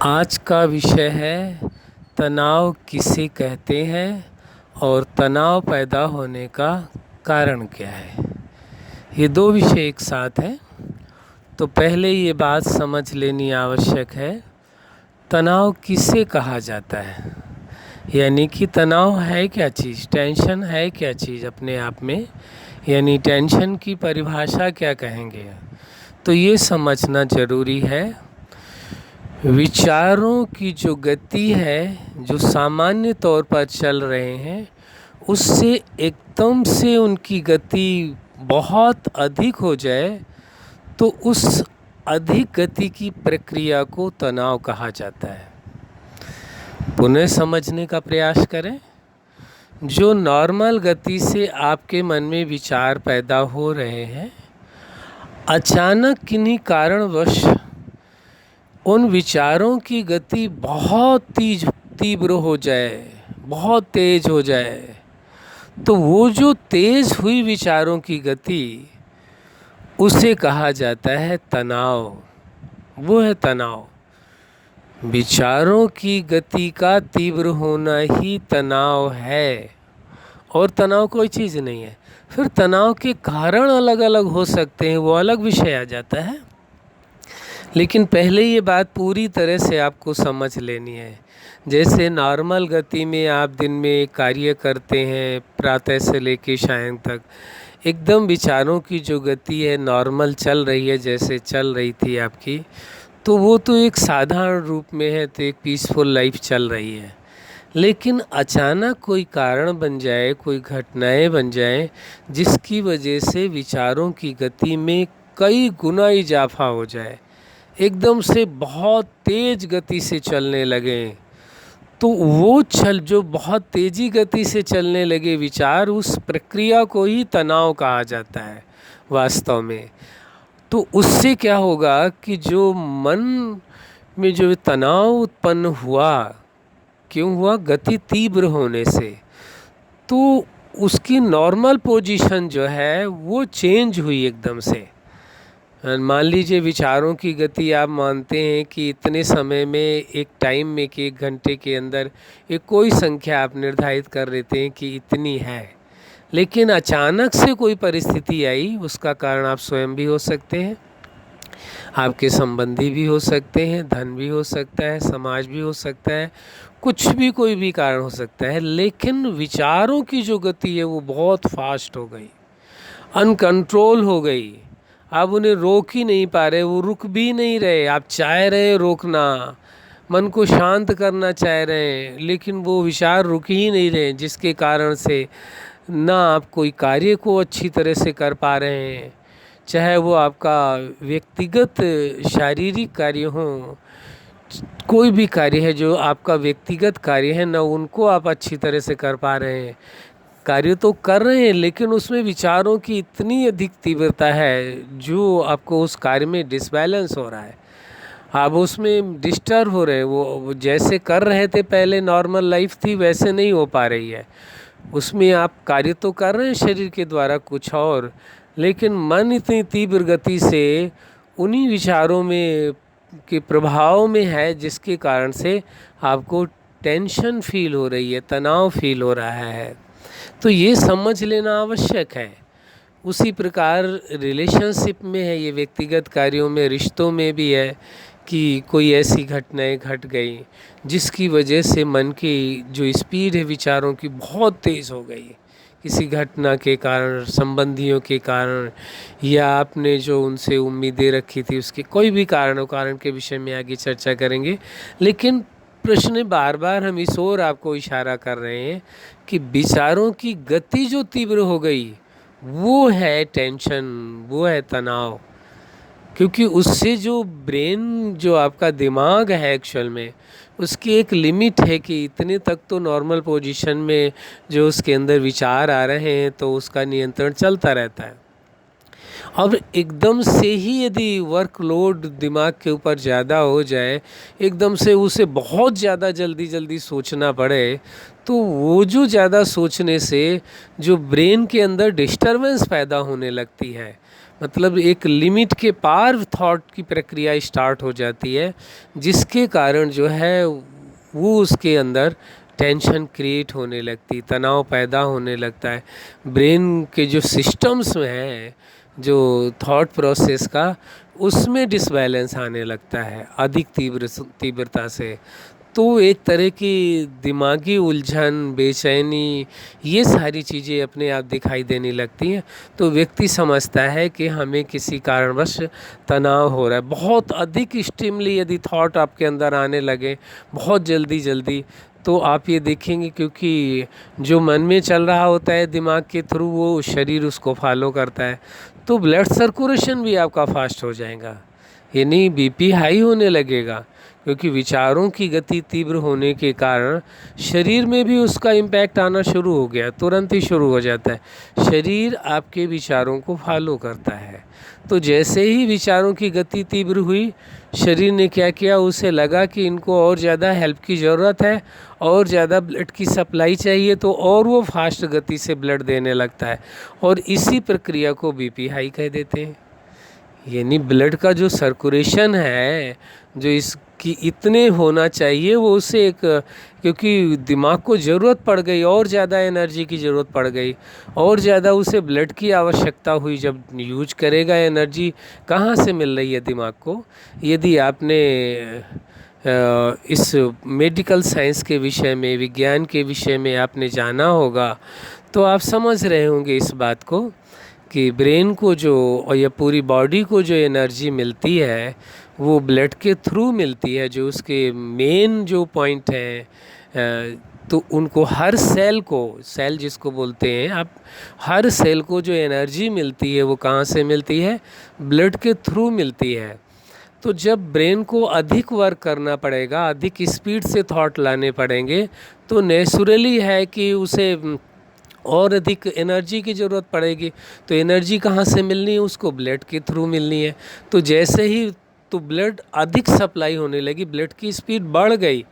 आज का विषय है तनाव किसे कहते हैं और तनाव पैदा होने का कारण क्या है। ये दो विषय एक साथ हैं, तो पहले ये बात समझ लेनी आवश्यक है, तनाव किसे कहा जाता है। यानी कि तनाव है क्या चीज़, टेंशन है क्या चीज़ अपने आप में, यानी टेंशन की परिभाषा क्या कहेंगे, तो ये समझना ज़रूरी है। विचारों की जो गति है, जो सामान्य तौर पर चल रहे हैं, उससे एकदम से उनकी गति बहुत अधिक हो जाए तो उस अधिक गति की प्रक्रिया को तनाव कहा जाता है। पुनः समझने का प्रयास करें। जो नॉर्मल गति से आपके मन में विचार पैदा हो रहे हैं, अचानक किन्हीं कारणवश उन विचारों की गति बहुत तीव्र हो जाए, बहुत तेज हो जाए, तो वो जो तेज हुई विचारों की गति, उसे कहा जाता है तनाव। वो है तनाव। विचारों की गति का तीव्र होना ही तनाव है, और तनाव कोई चीज़ नहीं है। फिर तनाव के कारण अलग अलग हो सकते हैं, वो अलग विषय आ जाता है। लेकिन पहले ये बात पूरी तरह से आपको समझ लेनी है। जैसे नॉर्मल गति में आप दिन में कार्य करते हैं, प्रातः से लेकर शाम तक, एकदम विचारों की जो गति है नॉर्मल चल रही है, जैसे चल रही थी आपकी, तो वो तो एक साधारण रूप में है, तो एक पीसफुल लाइफ चल रही है। लेकिन अचानक कोई कारण बन जाए, कोई घटनाएं बन जाएं, जिसकी वजह से विचारों की गति में कई गुना इजाफा हो जाए, एकदम से बहुत तेज गति से चलने लगे, तो वो जो बहुत तेजी गति से चलने लगे विचार, उस प्रक्रिया को ही तनाव कहा जाता है वास्तव में। तो उससे क्या होगा कि जो मन में जो तनाव उत्पन्न हुआ, क्यों हुआ? गति तीव्र होने से, तो उसकी नॉर्मल पोजीशन जो है वो चेंज हुई एकदम से। मान लीजिए विचारों की गति आप मानते हैं कि इतने समय में, एक टाइम में, कि 1 घंटे के अंदर एक कोई संख्या आप निर्धारित कर लेते हैं कि इतनी है। लेकिन अचानक से कोई परिस्थिति आई, उसका कारण आप स्वयं भी हो सकते हैं, आपके संबंधी भी हो सकते हैं, धन भी हो सकता है, समाज भी हो सकता है, कुछ भी, कोई भी कारण हो सकता है। लेकिन विचारों की जो गति है वो बहुत फास्ट हो गई, अनकंट्रोल हो गई। आप उन्हें रोक ही नहीं पा रहे, वो रुक भी नहीं रहे। आप चाह रहे रोकना, मन को शांत करना चाह रहे हैं, लेकिन वो विचार रुक ही नहीं रहे, जिसके कारण से ना आप कोई कार्य को अच्छी तरह से कर पा रहे हैं, चाहे वो आपका व्यक्तिगत शारीरिक कार्य हो, कोई भी कार्य है जो आपका व्यक्तिगत कार्य है, ना उनको आप अच्छी तरह से कर पा रहे हैं। कार्य तो कर रहे हैं, लेकिन उसमें विचारों की इतनी अधिक तीव्रता है जो आपको उस कार्य में डिसबैलेंस हो रहा है, आप उसमें डिस्टर्ब हो रहे हैं। वो जैसे कर रहे थे पहले, नॉर्मल लाइफ थी, वैसे नहीं हो पा रही है। उसमें आप कार्य तो कर रहे हैं शरीर के द्वारा कुछ और, लेकिन मन इतनी तीव्र गति से उन्हीं विचारों में के प्रभाव में है, जिसके कारण से आपको टेंशन फील हो रही है, तनाव फील हो रहा है। तो ये समझ लेना आवश्यक है। उसी प्रकार रिलेशनशिप में है, ये व्यक्तिगत कार्यों में, रिश्तों में भी है कि कोई ऐसी घटनाएं घट गई जिसकी वजह से मन की जो स्पीड है विचारों की बहुत तेज़ हो गई, किसी घटना के कारण, संबंधियों के कारण, या आपने जो उनसे उम्मीदें रखी थी उसके कोई भी कारण के विषय में आगे चर्चा करेंगे। लेकिन प्रश्न बार बार हम इस ओर आपको इशारा कर रहे हैं कि विचारों की गति जो तीव्र हो गई, वो है टेंशन, वो है तनाव। क्योंकि उससे जो ब्रेन, जो आपका दिमाग है एक्चुअल में, उसकी एक लिमिट है कि इतने तक तो नॉर्मल पोजीशन में जो उसके अंदर विचार आ रहे हैं, तो उसका नियंत्रण चलता रहता है। अब एकदम से ही यदि वर्कलोड दिमाग के ऊपर ज़्यादा हो जाए, एकदम से उसे बहुत ज़्यादा जल्दी जल्दी सोचना पड़े, तो वो जो ज़्यादा सोचने से जो ब्रेन के अंदर डिस्टरबेंस पैदा होने लगती है, मतलब एक लिमिट के पार थॉट की प्रक्रिया स्टार्ट हो जाती है, जिसके कारण जो है वो उसके अंदर टेंशन क्रिएट होने लगती, तनाव पैदा होने लगता है। ब्रेन के जो सिस्टम्स में हैं, जो थॉट प्रोसेस का, उसमें डिसबैलेंस आने लगता है अधिक तीव्रता से। तो एक तरह की दिमागी उलझन, बेचैनी, ये सारी चीज़ें अपने आप दिखाई देने लगती हैं। तो व्यक्ति समझता है कि हमें किसी कारणवश तनाव हो रहा है। बहुत अधिक स्टिमुली यदि थॉट आपके अंदर आने लगे बहुत जल्दी जल्दी, तो आप ये देखेंगे, क्योंकि जो मन में चल रहा होता है दिमाग के थ्रू, वो शरीर उसको फॉलो करता है, तो ब्लड सर्कुलेशन भी आपका फास्ट हो जाएगा, यानी बीपी हाई होने लगेगा। क्योंकि विचारों की गति तीव्र होने के कारण शरीर में भी उसका इम्पैक्ट आना शुरू हो गया, तुरंत ही शुरू हो जाता है। शरीर आपके विचारों को फॉलो करता है। तो जैसे ही विचारों की गति तीव्र हुई, शरीर ने क्या किया, उसे लगा कि इनको और ज़्यादा हेल्प की ज़रूरत है, और ज़्यादा ब्लड की सप्लाई चाहिए, तो और वो फास्ट गति से ब्लड देने लगता है, और इसी प्रक्रिया को बीपी हाई कह देते हैं। यानी ब्लड का जो सर्कुलेशन है, जो इसकी इतने होना चाहिए, वो उसे एक, क्योंकि दिमाग को ज़रूरत पड़ गई, और ज़्यादा एनर्जी की ज़रूरत पड़ गई, और ज़्यादा उसे ब्लड की आवश्यकता हुई। जब यूज करेगा एनर्जी कहाँ से मिल रही है दिमाग को? यदि आपने इस मेडिकल साइंस के विषय में, विज्ञान के विषय में आपने जाना होगा, तो आप समझ रहे होंगे इस बात को कि ब्रेन को जो, और या पूरी बॉडी को जो एनर्जी मिलती है, वो ब्लड के थ्रू मिलती है। जो उसके मेन जो पॉइंट हैं, तो उनको हर सेल को, सेल जिसको बोलते हैं आप, हर सेल को जो एनर्जी मिलती है वो कहाँ से मिलती है? ब्लड के थ्रू मिलती है। तो जब ब्रेन को अधिक वर्क करना पड़ेगा, अधिक स्पीड से थॉट लाने पड़ेंगे, तो नेचुरली है कि उसे और अधिक एनर्जी की ज़रूरत पड़ेगी। तो एनर्जी कहाँ से मिलनी है? उसको ब्लड के थ्रू मिलनी है। तो जैसे ही तो ब्लड अधिक सप्लाई होने लगी, ब्लड की स्पीड बढ़ गई,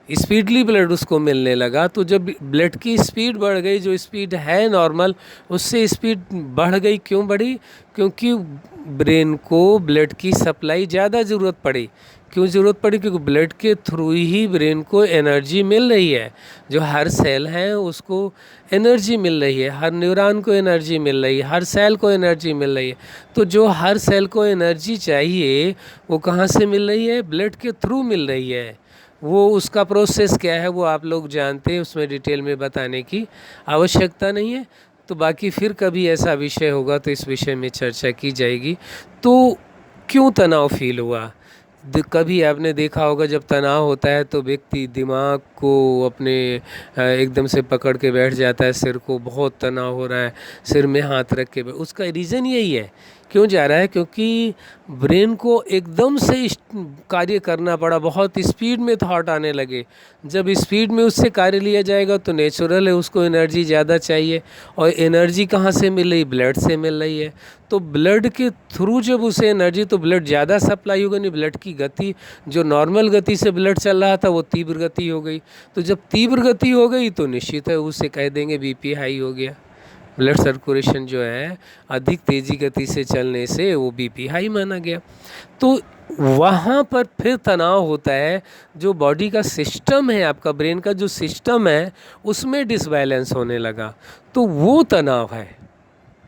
स्पीडली ब्लड उसको मिलने लगा। तो जब ब्लड की स्पीड बढ़ गई, जो स्पीड है नॉर्मल, उससे स्पीड बढ़ गई। क्यों बढ़ी? क्योंकि ब्रेन को ब्लड की सप्लाई ज़्यादा ज़रूरत पड़ी। क्यों ज़रूरत पड़ी? क्योंकि ब्लड के थ्रू ही ब्रेन को एनर्जी मिल रही है। जो हर सेल है उसको एनर्जी मिल रही है, हर न्यूरॉन को एनर्जी मिल रही है, हर सेल को एनर्जी मिल रही है। तो जो हर सेल को एनर्जी चाहिए, वो कहाँ से मिल रही है? ब्लड के थ्रू मिल रही है। वो उसका प्रोसेस क्या है वो आप लोग जानते हैं, उसमें डिटेल में बताने की आवश्यकता नहीं है। तो बाकी फिर कभी ऐसा विषय होगा तो इस विषय में चर्चा की जाएगी। तो क्यों तनाव फील हुआ? कभी आपने देखा होगा जब तनाव होता है तो व्यक्ति दिमाग को अपने एकदम से पकड़ के बैठ जाता है, सिर को बहुत तनाव हो रहा है, सिर में हाथ रख के। उसका रीज़न यही है। क्यों जा रहा है? क्योंकि ब्रेन को एकदम से कार्य करना पड़ा, बहुत स्पीड में थॉट आने लगे। जब स्पीड में उससे कार्य लिया जाएगा तो नेचुरल है उसको एनर्जी ज़्यादा चाहिए, और एनर्जी कहाँ से मिल रही? ब्लड से मिल रही है। तो ब्लड के थ्रू जब उसे एनर्जी, तो ब्लड ज़्यादा सप्लाई होगा, नहीं ब्लड की गति, जो नॉर्मल गति से ब्लड चल रहा था वो तीव्र गति हो गई। तो जब तीव्र गति हो गई तो निश्चित है उसे कह देंगे बीपी हाई हो गया। ब्लड सर्कुलेशन जो है अधिक तेज़ी गति से चलने से वो बीपी हाई माना गया। तो वहाँ पर फिर तनाव होता है। जो बॉडी का सिस्टम है, आपका ब्रेन का जो सिस्टम है, उसमें डिसबैलेंस होने लगा, तो वो तनाव है।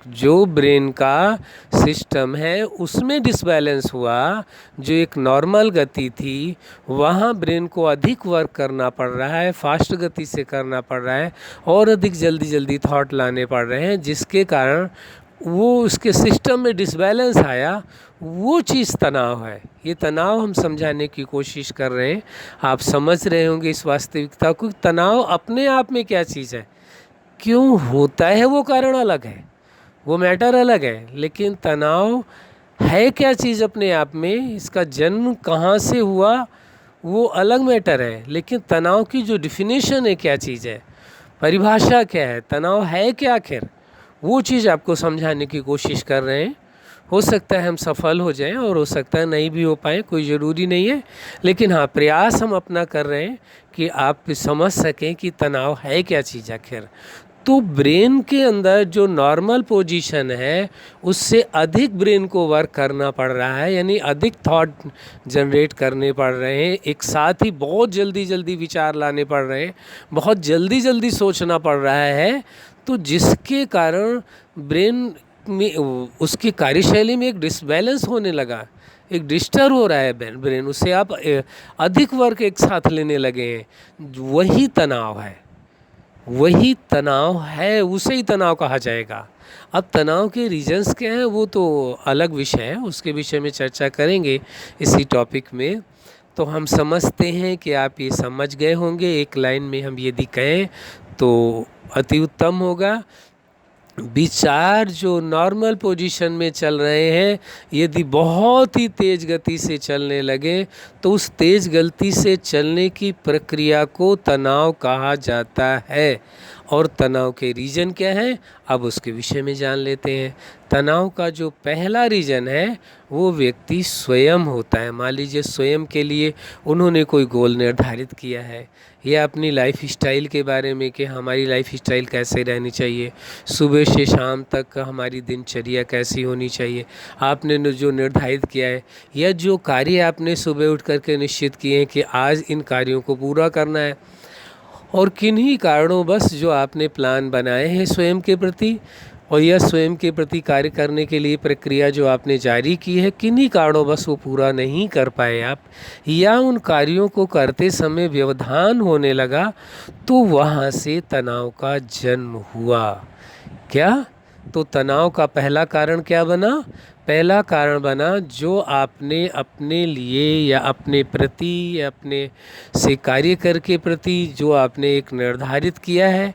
जो ब्रेन का सिस्टम है उसमें डिसबैलेंस हुआ, जो एक नॉर्मल गति थी वहाँ ब्रेन को अधिक वर्क करना पड़ रहा है, फास्ट गति से करना पड़ रहा है, और अधिक जल्दी जल्दी थॉट लाने पड़ रहे हैं, जिसके कारण वो उसके सिस्टम में डिसबैलेंस आया। वो चीज़ तनाव है। ये तनाव हम समझाने की कोशिश कर रहे हैं। आप समझ रहे होंगे इस वास्तविकता को। तनाव अपने आप में क्या चीज़ है, क्यों होता है वो कारण अलग है, वो मैटर अलग है, लेकिन तनाव है क्या चीज़ अपने आप में, इसका जन्म कहाँ से हुआ वो अलग मैटर है। लेकिन तनाव की जो डिफिनेशन है, क्या चीज़ है, परिभाषा क्या है, तनाव है क्या आखिर, वो चीज़ आपको समझाने की कोशिश कर रहे हैं। हो सकता है हम सफल हो जाएं और हो सकता है नहीं भी हो पाए, कोई ज़रूरी नहीं है। लेकिन हाँ, प्रयास हम अपना कर रहे हैं कि आप समझ सकें कि तनाव है क्या चीज़ आखिर। तो ब्रेन के अंदर जो नॉर्मल पोजीशन है उससे अधिक ब्रेन को वर्क करना पड़ रहा है, यानी अधिक थॉट जनरेट करने पड़ रहे हैं, एक साथ ही बहुत जल्दी जल्दी विचार लाने पड़ रहे हैं, बहुत जल्दी जल्दी सोचना पड़ रहा है। तो जिसके कारण ब्रेन में उसकी कार्यशैली में एक डिसबैलेंस होने लगा, एक डिस्टर्ब हो रहा है ब्रेन, उससे आप अधिक वर्क एक साथ लेने लगे हैं। वही तनाव है, वही तनाव है, उसे ही तनाव कहा जाएगा। अब तनाव के रीजंस क्या हैं वो तो अलग विषय है, उसके विषय में चर्चा करेंगे इसी टॉपिक में। तो हम समझते हैं कि आप ये समझ गए होंगे। एक लाइन में हम यदि कहें तो अति उत्तम होगा। विचार जो नॉर्मल पोजीशन में चल रहे हैं यदि बहुत ही तेज़ गति से चलने लगे तो उस तेज़ गति से चलने की प्रक्रिया को तनाव कहा जाता है। और तनाव के रीजन क्या है, अब उसके विषय में जान लेते हैं। तनाव का जो पहला रीजन है वो व्यक्ति स्वयं होता है। मान लीजिए स्वयं के लिए उन्होंने कोई गोल निर्धारित किया है या अपनी लाइफ स्टाइल के बारे में कि हमारी लाइफ स्टाइल कैसे रहनी चाहिए, सुबह से शाम तक हमारी दिनचर्या कैसी होनी चाहिए, आपने जो निर्धारित किया है, या जो कार्य आपने सुबह उठ करके निश्चित किए हैं कि आज इन कार्यों को पूरा करना है, और किन्हीं कारणों बस जो आपने प्लान बनाए हैं स्वयं के प्रति और यह स्वयं के प्रति कार्य करने के लिए प्रक्रिया जो आपने जारी की है, किन्हीं कारणों बस वो पूरा नहीं कर पाए आप, या उन कार्यों को करते समय व्यवधान होने लगा, तो वहाँ से तनाव का जन्म हुआ। क्या? तो तनाव का पहला कारण क्या बना? पहला कारण बना जो आपने अपने लिए या अपने प्रति या अपने से कार्य करके प्रति जो आपने एक निर्धारित किया है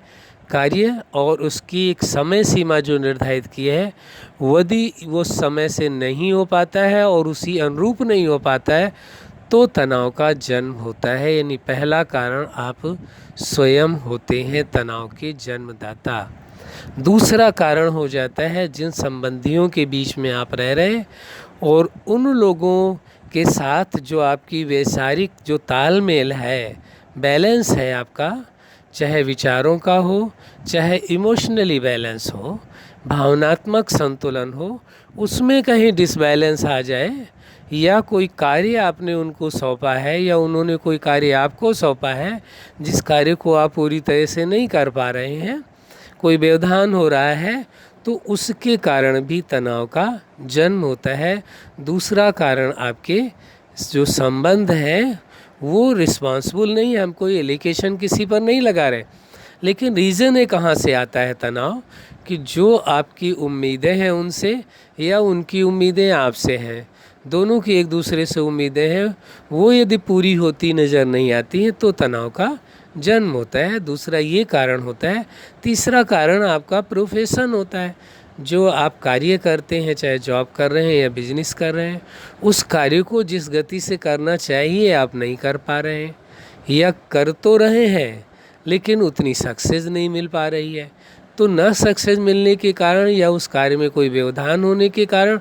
कार्य, और उसकी एक समय सीमा जो निर्धारित की है, यदि वो समय से नहीं हो पाता है और उसी अनुरूप नहीं हो पाता है तो तनाव का जन्म होता है। यानी पहला कारण आप स्वयं होते हैं तनाव के जन्मदाता। दूसरा कारण हो जाता है जिन संबंधियों के बीच में आप रह रहे हैं और उन लोगों के साथ जो आपकी वैचारिक जो तालमेल है, बैलेंस है आपका, चाहे विचारों का हो, चाहे इमोशनली बैलेंस हो, भावनात्मक संतुलन हो, उसमें कहीं डिसबैलेंस आ जाए, या कोई कार्य आपने उनको सौंपा है या उन्होंने कोई कार्य आपको सौंपा है जिस कार्य को आप पूरी तरह से नहीं कर पा रहे हैं, कोई व्यवधान हो रहा है, तो उसके कारण भी तनाव का जन्म होता है। दूसरा कारण आपके जो संबंध हैं वो रिस्पॉन्सिबल नहीं है, हम कोई एलिगेशन किसी पर नहीं लगा रहे, लेकिन रीज़न है कहाँ से आता है तनाव, कि जो आपकी उम्मीदें हैं उनसे या उनकी उम्मीदें आपसे हैं, दोनों की एक दूसरे से उम्मीदें हैं, वो यदि पूरी होती नज़र नहीं आती हैं तो तनाव का जन्म होता है। दूसरा ये कारण होता है। तीसरा कारण आपका प्रोफेशन होता है, जो आप कार्य करते हैं, चाहे जॉब कर रहे हैं या बिजनेस कर रहे हैं, उस कार्य को जिस गति से करना चाहिए आप नहीं कर पा रहे हैं, या कर तो रहे हैं लेकिन उतनी सक्सेस नहीं मिल पा रही है। तो न सक्सेस मिलने के कारण या उस कार्य में कोई व्यवधान होने के कारण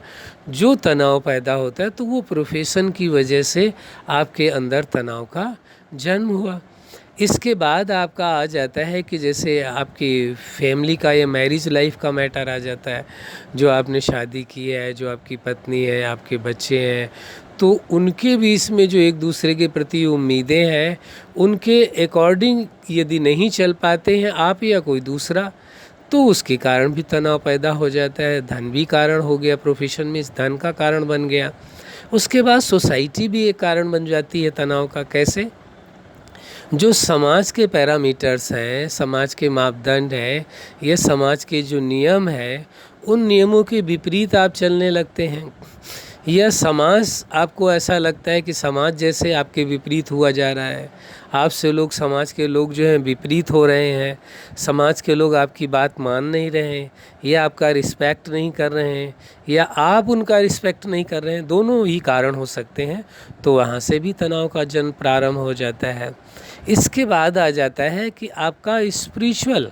जो तनाव पैदा होता है, तो वो प्रोफेशन की वजह से आपके अंदर तनाव का जन्म हुआ। इसके बाद आपका आ जाता है कि जैसे आपकी फैमिली का या मैरिज लाइफ का मैटर आ जाता है, जो आपने शादी की है, जो आपकी पत्नी है, आपके बच्चे हैं, तो उनके बीच में जो एक दूसरे के प्रति उम्मीदें हैं उनके अकॉर्डिंग यदि नहीं चल पाते हैं आप या कोई दूसरा, तो उसके कारण भी तनाव पैदा हो जाता है। धन भी कारण हो गया, प्रोफेशन में इस धन का कारण बन गया। उसके बाद सोसाइटी भी एक कारण बन जाती है तनाव का। कैसे? जो समाज के पैरामीटर्स हैं, समाज के मापदंड हैं, ये समाज के जो नियम हैं, उन नियमों के विपरीत आप चलने लगते हैं, यह समाज आपको ऐसा लगता है कि समाज जैसे आपके विपरीत हुआ जा रहा है, आपसे लोग, समाज के लोग जो हैं विपरीत हो रहे हैं, समाज के लोग आपकी बात मान नहीं रहे हैं, या आपका रिस्पेक्ट नहीं कर रहे हैं, या आप उनका रिस्पेक्ट नहीं कर रहे हैं, दोनों ही कारण हो सकते हैं। तो वहाँ से भी तनाव का जन्म प्रारंभ हो जाता है। इसके बाद आ जाता है कि आपका स्पिरिचुअल,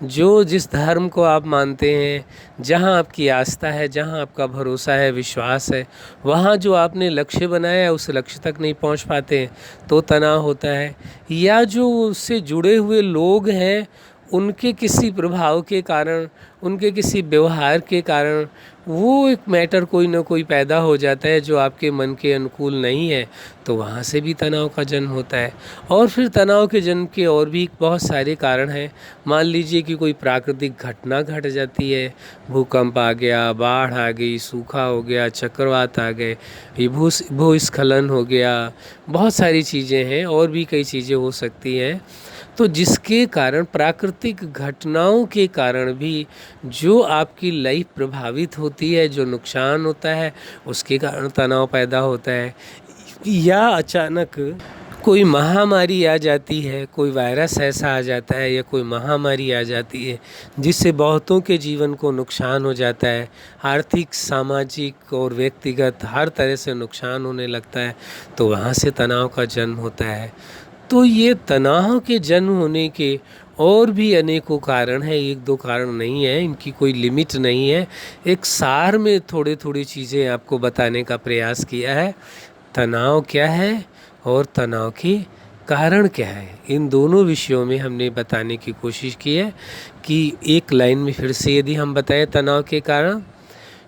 जो जिस धर्म को आप मानते हैं, जहाँ आपकी आस्था है, जहाँ आपका भरोसा है, विश्वास है, वहाँ जो आपने लक्ष्य बनाया है उस लक्ष्य तक नहीं पहुँच पाते हैं तो तनाव होता है। या जो उससे जुड़े हुए लोग हैं उनके किसी प्रभाव के कारण, उनके किसी व्यवहार के कारण वो एक मैटर कोई ना कोई पैदा हो जाता है जो आपके मन के अनुकूल नहीं है, तो वहाँ से भी तनाव का जन्म होता है। और फिर तनाव के जन्म के और भी बहुत सारे कारण हैं। मान लीजिए कि कोई प्राकृतिक घटना घट जाती है, भूकंप आ गया, बाढ़ आ गई, सूखा हो गया, चक्रवात आ गए, ये भूस्खलन हो गया, बहुत सारी चीज़ें हैं और भी कई चीज़ें हो सकती हैं। तो जिसके कारण, प्राकृतिक घटनाओं के कारण भी जो आपकी लाइफ प्रभावित होती है, जो नुकसान होता है, उसके कारण तनाव पैदा होता है। या अचानक कोई महामारी आ जाती है, कोई वायरस ऐसा आ जाता है या कोई महामारी आ जाती है जिससे बहुतों के जीवन को नुकसान हो जाता है, आर्थिक, सामाजिक और व्यक्तिगत हर तरह से नुकसान होने लगता है, तो वहाँ से तनाव का जन्म होता है। तो ये तनाव के जन्म होने के और भी अनेकों कारण हैं, एक दो कारण नहीं है, इनकी कोई लिमिट नहीं है। एक सार में थोड़ी थोड़ी चीज़ें आपको बताने का प्रयास किया है। तनाव क्या है और तनाव के कारण क्या है, इन दोनों विषयों में हमने बताने की कोशिश की है। कि एक लाइन में फिर से यदि हम बताएं, तनाव के कारण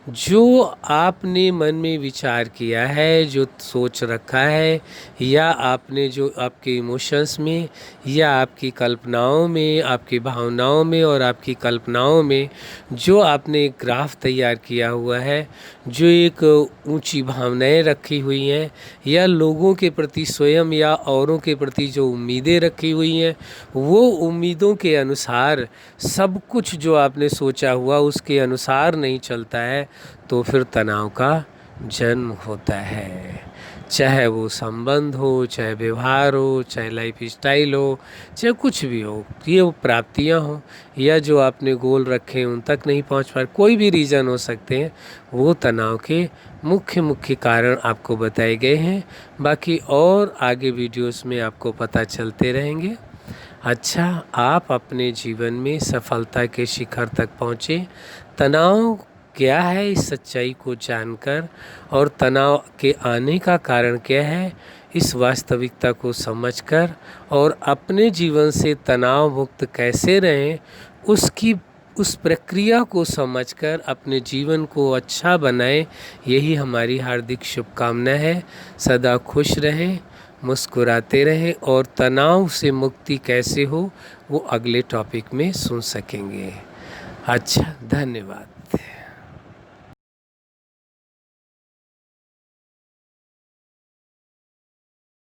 जो आपने मन में विचार किया है, जो सोच रखा है, या आपने जो आपके इमोशंस में या आपकी कल्पनाओं में, आपकी भावनाओं में और आपकी कल्पनाओं में जो आपने एक ग्राफ तैयार किया हुआ है, जो एक ऊंची भावनाएं रखी हुई हैं, या लोगों के प्रति स्वयं या औरों के प्रति जो उम्मीदें रखी हुई हैं, वो उम्मीदों के अनुसार सब कुछ जो आपने सोचा हुआ उसके अनुसार नहीं चलता है, तो फिर तनाव का जन्म होता है। चाहे वो संबंध हो, चाहे व्यवहार हो, चाहे लाइफ स्टाइल हो, चाहे कुछ भी हो, ये वो प्राप्तियां हो, या जो आपने गोल रखे उन तक नहीं पहुंच पा, कोई भी रीज़न हो सकते हैं, वो तनाव के मुख्य कारण आपको बताए गए हैं। बाकी और आगे वीडियोस में आपको पता चलते रहेंगे। अच्छा, आप अपने जीवन में सफलता के शिखर तक पहुँचे। तनाव क्या है इस सच्चाई को जानकर, और तनाव के आने का कारण क्या है इस वास्तविकता को समझकर, और अपने जीवन से तनाव मुक्त कैसे रहें उस प्रक्रिया को समझकर अपने जीवन को अच्छा बनाएं, यही हमारी हार्दिक शुभकामना है। सदा खुश रहें, मुस्कुराते रहें, और तनाव से मुक्ति कैसे हो वो अगले टॉपिक में सुन सकेंगे। अच्छा, धन्यवाद।